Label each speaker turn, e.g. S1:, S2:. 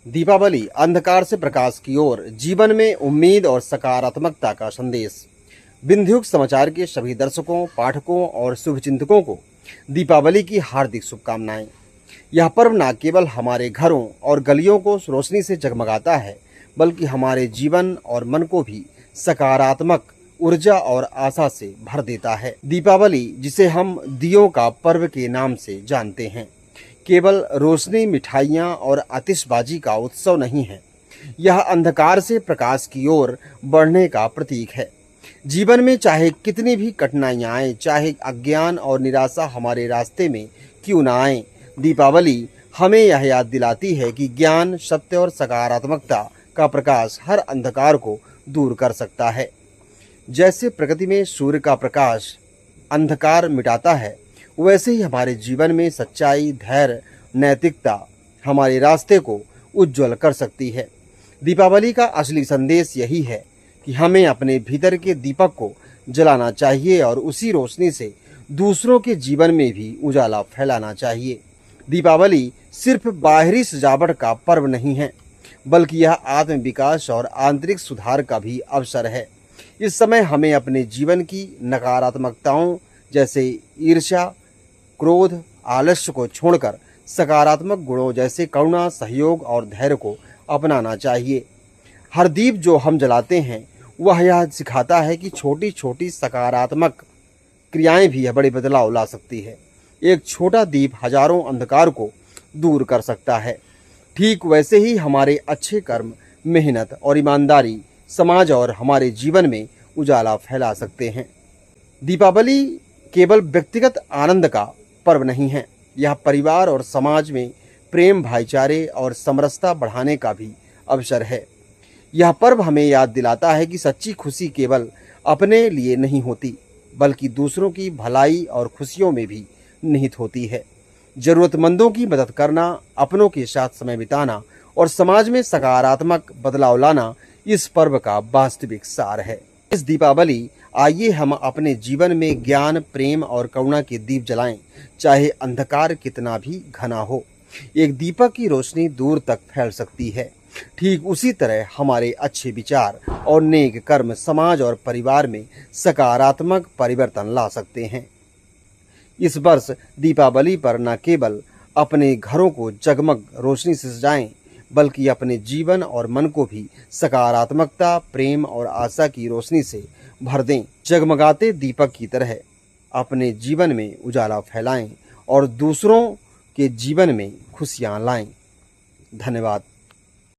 S1: दीपावली अंधकार से प्रकाश की ओर, जीवन में उम्मीद और सकारात्मकता का संदेश। बिंदुयुग समाचार के सभी दर्शकों, पाठकों और शुभचिंतकों को दीपावली की हार्दिक शुभकामनाएं। यह पर्व न केवल हमारे घरों और गलियों को रोशनी से जगमगाता है, बल्कि हमारे जीवन और मन को भी सकारात्मक ऊर्जा और आशा से भर देता है। दीपावली, जिसे हम दियों का पर्व के नाम से जानते हैं, केवल रोशनी, मिठाइयाँ और आतिशबाजी का उत्सव नहीं है। यह अंधकार से प्रकाश की ओर बढ़ने का प्रतीक है। जीवन में चाहे कितनी भी कठिनाइयाँ आए, चाहे अज्ञान और निराशा हमारे रास्ते में क्यों न आए, दीपावली हमें यह याद दिलाती है कि ज्ञान, सत्य और सकारात्मकता का प्रकाश हर अंधकार को दूर कर सकता है। जैसे प्रकृति में सूर्य का प्रकाश अंधकार मिटाता है, वैसे ही हमारे जीवन में सच्चाई, धैर्य, नैतिकता हमारे रास्ते को उज्जवल कर सकती है। दीपावली का असली संदेश यही है कि हमें अपने भीतर के दीपक को जलाना चाहिए और उसी रोशनी से दूसरों के जीवन में भी उजाला फैलाना चाहिए। दीपावली सिर्फ बाहरी सजावट का पर्व नहीं है, बल्कि यह आत्म विकास और आंतरिक सुधार का भी अवसर है। इस समय हमें अपने जीवन की नकारात्मकताओं जैसे ईर्ष्या, क्रोध, आलस्य को छोड़कर सकारात्मक गुणों जैसे करुणा, सहयोग और धैर्य को अपनाना चाहिए। हर दीप जो हम जलाते हैं, वह यह सिखाता है कि छोटी छोटी सकारात्मक क्रियाएं भी बड़े बदलाव ला सकती है। एक छोटा दीप हजारों अंधकार को दूर कर सकता है। ठीक वैसे ही हमारे अच्छे कर्म, मेहनत और ईमानदारी समाज और हमारे जीवन में उजाला फैला सकते हैं। दीपावली केवल व्यक्तिगत आनंद का पर्व नहीं है, यह परिवार और समाज में प्रेम, भाईचारे और समरसता बढ़ाने का भी अवसर है। यह पर्व हमें याद दिलाता है कि सच्ची खुशी केवल अपने लिए नहीं होती, बल्कि दूसरों की भलाई और खुशियों में भी निहित होती है। जरूरतमंदों की मदद करना, अपनों के साथ समय बिताना और समाज में सकारात्मक बदलाव लाना इस पर्व का वास्तविक सार है। इस दीपावली आइए हम अपने जीवन में ज्ञान, प्रेम और करुणा के दीप जलाएं, चाहे अंधकार कितना भी घना हो। एक दीपक की रोशनी दूर तक फैल सकती है। ठीक उसी तरह हमारे अच्छे विचार और नेक कर्म समाज और परिवार में सकारात्मक परिवर्तन ला सकते हैं। इस वर्ष दीपावली पर न केवल अपने घरों को जगमग रोशनी से सजाएं, बल्कि अपने जीवन और मन को भी सकारात्मकता, प्रेम और आशा की रोशनी से भर दें। जगमगाते दीपक की तरह अपने जीवन में उजाला फैलाएं और दूसरों के जीवन में खुशियां लाएं। धन्यवाद।